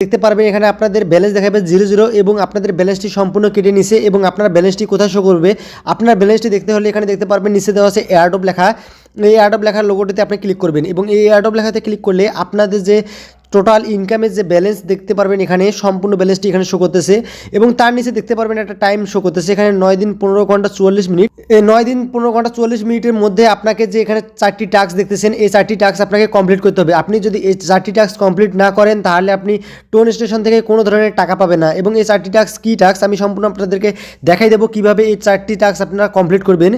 দেখতে পারবেন এখানে আপনাদের ব্যালেন্স দেখাবে 00 এবং আপনাদের ব্যালেন্সটি সম্পূর্ণ কেটে নিছে এবং আপনার ব্যালেন্সটি কোথায় শো করবে। আপনার ব্যালেন্সটি দেখতে হলে এখানে দেখতে পারবেন নিচে দেওয়া আছে এয়ারড্রপ লেখা। এই এয়ারড্রপ লেখার লোগোটিতে আপনি ক্লিক করবেন এবং এই এয়ারড্রপ লেখাতে ক্লিক করলে আপনাদের যে টোটাল ইনকামের যে ব্যালেন্স দেখতে পারবেন এখানে সম্পূর্ণ ব্যালেন্সটি এখানে শো করতেছে এবং তার নিচে দেখতে পারবেন একটা টাইম শো করতেছে এখানে 9 দিন 15 ঘন্টা 44 মিনিট। এই 9 দিন 15 ঘন্টা 44 মিনিটের মধ্যে আপনাকে যে এখানে 4টি টাস্ক দেখতেছেন এই 4টি টাস্ক আপনাকে কমপ্লিট করতে হবে। আপনি যদি এই 4টি টাস্ক কমপ্লিট না করেন তাহলে আপনি টোন স্টেশন থেকে কোনো ধরনের টাকা পাবেন না। এবং এই 4টি টাস্ক কী টাস্ক আমি সম্পূর্ণ আপনাদেরকে দেখাই দেবো কীভাবে এই 4টি টাস্ক আপনারা কমপ্লিট করবেন।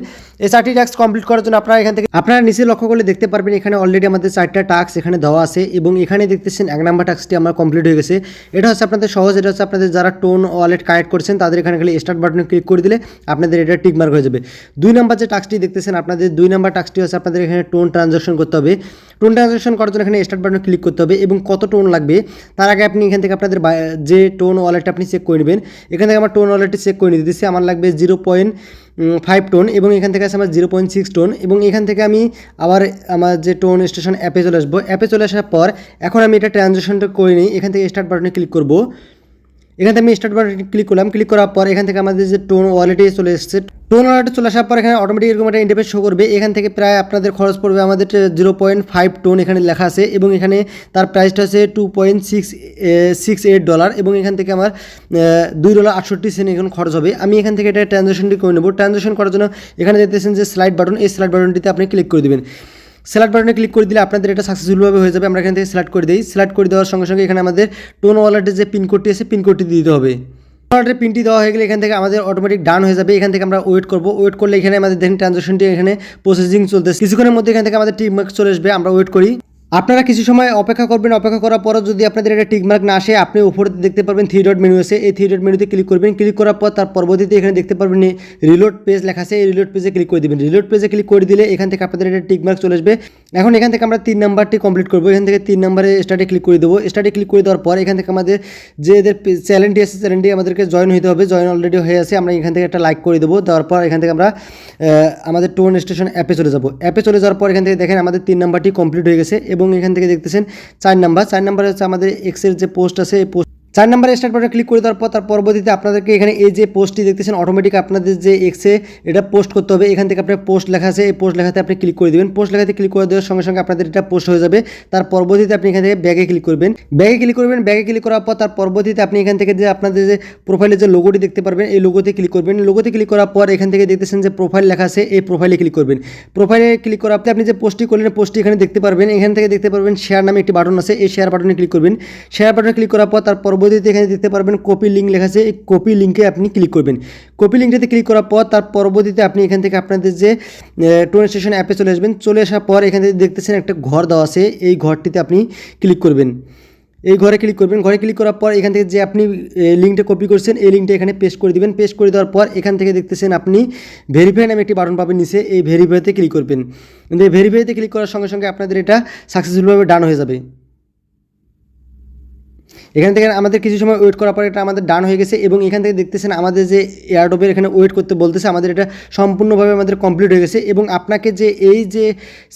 এই 4টি টাস্ক কমপ্লিট করার জন্য আপনারা এখান থেকে আপনারা নিচে লক্ষ্য করলে দেখতে পারবেন এখানে অলরেডি আমাদের 4টা টাস্ক এখানে দেওয়া আছে এবং এখানে দেখতেছেন 1 নাম্বার টাস্কটি আমার কমপ্লিট হয়ে গেছে। এটা হচ্ছে আপনাদের সহজ, এটা হচ্ছে আপনাদের যারা টোন ওয়ালেট কানেক্ট করছেন তাদের এখানে খালি স্টার্ট বাটনে ক্লিক করে দিলে আপনাদের এটা টিক মার্ক হয়ে যাবে। 2 নাম্বার যে টাস্কটি দেখতেছেন আপনাদের 2 নাম্বার টাস্কটি হচ্ছে আপনাদের এখানে টোন ট্রানজাকশন করতে হবে। টোন ট্রানজাকশন করার জন্য এখানে স্টার্ট বাটনে ক্লিক করতে হবে এবং কত টোন লাগবে তার আগে আপনি এখান থেকে আপনাদের যে টোন ওয়ালেটটা আপনি চেক করে নেবেন। এখান থেকে আমার টোন ওয়ালেটটি চেক করে নিতে দিচ্ছি, আমার লাগবে 0.5 টোন এবং এখান থেকে আছে আমার 0.6 টোন এবং এখান থেকে আমি আবার আমার যে টোন স্টেশন অ্যাপে চলে আসবো। অ্যাপে চলে আসার পর এখন আমি এটা ট্রানজাকশনটা করে নিই। এখান থেকে স্টার্ট বাটনে ক্লিক করব। এখান থেকে আমি স্টার্ট বাটনে ক্লিক করলাম। ক্লিক করার পর এখান থেকে আমাদের যে টোন ওয়ালেটে চলে এসেছে, টোন ওয়ালেটে চলে আসার পর এখানে অটোমেটিক এরকম একটা ইন্টারফেস শো করবে। এখান থেকে প্রায় আপনাদের খরচ পড়বে আমাদের 0.5 টোন এখানে লেখা আছে এবং এখানে তার প্রাইসটা হচ্ছে $2.68 এবং এখান থেকে আমার $2.68 এখন খরচ হবে। আমি এখান থেকে এটা ট্রানজাকশনটি করে নেব। ট্রানজাকশন করার জন্য এখানে দেখতেছেন যে স্লাইড বাটন, এই স্লাইড বাটনটিতে আপনি ক্লিক করে দেবেন। সিলেক্ট বাটনে ক্লিক করে দিলে আপনাদের এটা সাকসেসফুলভাবে হয়ে যাবে। আমরা এখান থেকে সিলেক্ট করে দিই। সিলেক্ট করে দেওয়ার সঙ্গে সঙ্গে এখানে আমাদের টোন ওয়ালেটের যে পিনকোডটি আছে পিনকোডটি দিতে হবে। ওয়ালেটের পিনটি দেওয়া হয়ে গেলে এখান থেকে আমাদের অটোমেটিক ডান হয়ে যাবে। এখান থেকে আমরা ওয়েট করব। ওয়েট করলে এখানে আমাদের দেখেন ট্রানজাকশনটি এখানে প্রসেসিং চলতেছে। কিছুক্ষণের মধ্যে এখান থেকে আমাদের টিক মার্ক চলে আসবে। আমরা ওয়েট করি। আপনারা কিছু সময় অপেক্ষা করবেন। অপেক্ষা করার পরও যদি আপনাদের এটা টিক মার্ক না আসে আপনি উপরে দেখতে পারবেন 3 ডট মেনু আছে। এই 3 ডট মেনুতে ক্লিক করবেন। ক্লিক করার পর তার পরবর্তীতে এখানে দেখতে পারবেন রিলোড পেজ লেখা আছে। এই রিলোড পেজে ক্লিক করে দেবেন। রিলোড পেজে ক্লিক করে দিলে এখান থেকে আপনাদের এটা টিক মার্ক চলে আসবে। এখন এখান থেকে আমরা 3 নাম্বারটি কমপ্লিট করবো। এখান থেকে 3 নাম্বারে স্টার্টে ক্লিক করে দেবো। স্টার্টে ক্লিক করে দেওয়ার পর এখান থেকে আমাদের যে এদের চ্যানেলটি আছে চ্যানেলটি আমাদেরকে জয়েন হতে হবে। জয়েন অলরেডি হয়ে আছে। আমরা এখান থেকে একটা লাইক করে দেবো। দেওয়ার পর এখান থেকে আমরা আমাদের টোন স্টেশন অ্যাপে চলে যাব। অ্যাপে চলে যাওয়ার পর এখান থেকে দেখেন আমাদের 3 নাম্বারটি কমপ্লিট হয়ে গেছে এবং এখান থেকে দেখতেছেন 4 নাম্বার হচ্ছে আমাদের এক্সের যে পোস্ট আছে এই পোস্ট 4 নাম্বারে স্টার্ট বাটনে ক্লিক করে দেওয়ার পর তার পরবর্তীতে আপনাদেরকে এখানে এই যে পোস্টটি দেখতেছেন অটোমেটিক আপনাদের যে এক্সে এটা পোস্ট করতে হবে। এখান থেকে আপনার পোস্ট লেখা আছে, এই পোস্ট লেখাতে আপনি ক্লিক করে দেবেন। পোস্ট লেখাতে ক্লিক করে দেওয়ার সঙ্গে সঙ্গে আপনাদের এটা পোস্ট হয়ে যাবে। তার পরবর্তীতে আপনি এখান থেকে ব্যাগে ক্লিক করবেন। ব্যাগে ক্লিক করার পর তার পরবর্তীতে আপনি এখান থেকে যে আপনাদের যে প্রোফাইলের যে লোগোটি দেখতে পারবেন এই লোগোতে ক্লিক করবেন। লোগোতে ক্লিক করার পর এখান থেকে দেখতেছেন যে প্রোফাইল লেখা আছে, এই প্রোফাইলে ক্লিক করবেন। প্রোফাইলে ক্লিক করার পর আপনি যে পোস্টটি করলেন পোস্টটি এখানে দেখতে পারবেন। এখান থেকে দেখতে পারবেন শেয়ার নামে একটি বাটন আছে, এই শেয়ার বাটনে ক্লিক করবেন। শেয়ার বাটনে ক্লিক করার পর তার পরবর্তীতে এখানে দেখতে পারবেন কপি লিঙ্ক লেখা আছে, এই কপি লিঙ্কে আপনি ক্লিক করবেন। কপি লিঙ্কটাতে ক্লিক করার পর তার পরবর্তীতে আপনি এখান থেকে আপনাদের যে টোন স্টেশন অ্যাপে চলে আসবেন। চলে আসার পর এখান থেকে দেখতেছেন একটা ঘর দেওয়া আছে, এই ঘরটিতে আপনি ক্লিক করবেন। এই ঘরে ক্লিক করবেন। ঘরে ক্লিক করার পর এখান থেকে যে আপনি লিঙ্কটা কপি করছেন এই লিঙ্কটা এখানে পেস্ট করে দিবেন। পেস্ট করে দেওয়ার পর এখান থেকে দেখতেছেন আপনি ভেরিফাই নামে একটি বাটন পাবেন নিচে, এই ভেরিফাইতে ক্লিক করবেন। কিন্তু এই ভেরিফাইতে ক্লিক করার সঙ্গে সঙ্গে আপনাদের এটা সাকসেসফুলভাবে ডান হয়ে যাবে। এখান থেকে আমাদের কিছু সময় ওয়েট করার পর এটা আমাদের ডান হয়ে গেছে এবং এখান থেকে দেখতেছেন আমাদের যে এয়ারড্রপের এখানে ওয়েট করতে বলতেছে, আমাদের এটা সম্পূর্ণভাবে আমাদের কমপ্লিট হয়ে গেছে এবং আপনাকে যে এই যে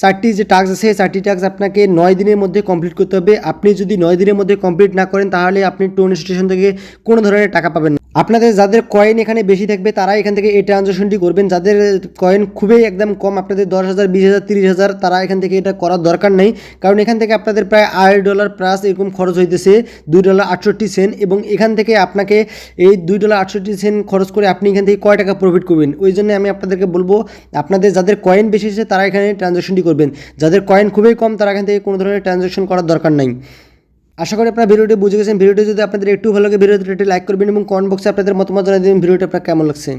4টি যে টাস্ক আছে এই 4টি টাস্ক আপনাকে 9 দিনের মধ্যে কমপ্লিট করতে হবে। আপনি যদি 9 দিনের মধ্যে কমপ্লিট না করেন তাহলে আপনি টোন স্টেশন থেকে কোনো ধরনের টাকা পাবেন না। আপনাদের যাদের কয়েন এখানে বেশি থাকবে তারা এখান থেকে এই ট্রানজাকশনটি করবেন। যাদের কয়েন খুবই একদম কম, আপনাদের 10,000 20,000 30,000, তারা এখান থেকে এটা করার দরকার নেই। কারণ এখান থেকে আপনাদের প্রায় $8 প্লাস এরকম খরচ হইতেছে $2.68 এবং এখান থেকে আপনাকে এই $2.68 খরচ করে আপনি এখান থেকে কয় টাকা প্রফিট করবেন। ওই জন্য আমি আপনাদেরকে বলবো আপনাদের যাদের কয়েন বেশি আছে তারা এখানে ট্রানজাকশনটি করবেন। যাদের কয়েন খুবই কম তারা এখান থেকে কোনো ধরনের ট্রানজাকশন করার দরকার নাই। আশা করি আপনারা ভিডিওটি বুঝে গেছেন। ভিডিওটি যদি আপনাদের একটু ভালো লাগে ভিডিওটি লাইক করবেন এবং কমেন্ট বক্সে আপনাদের মতামত জানিয়ে দেবেন ভিডিওটি আপনার কেমন লাগছে।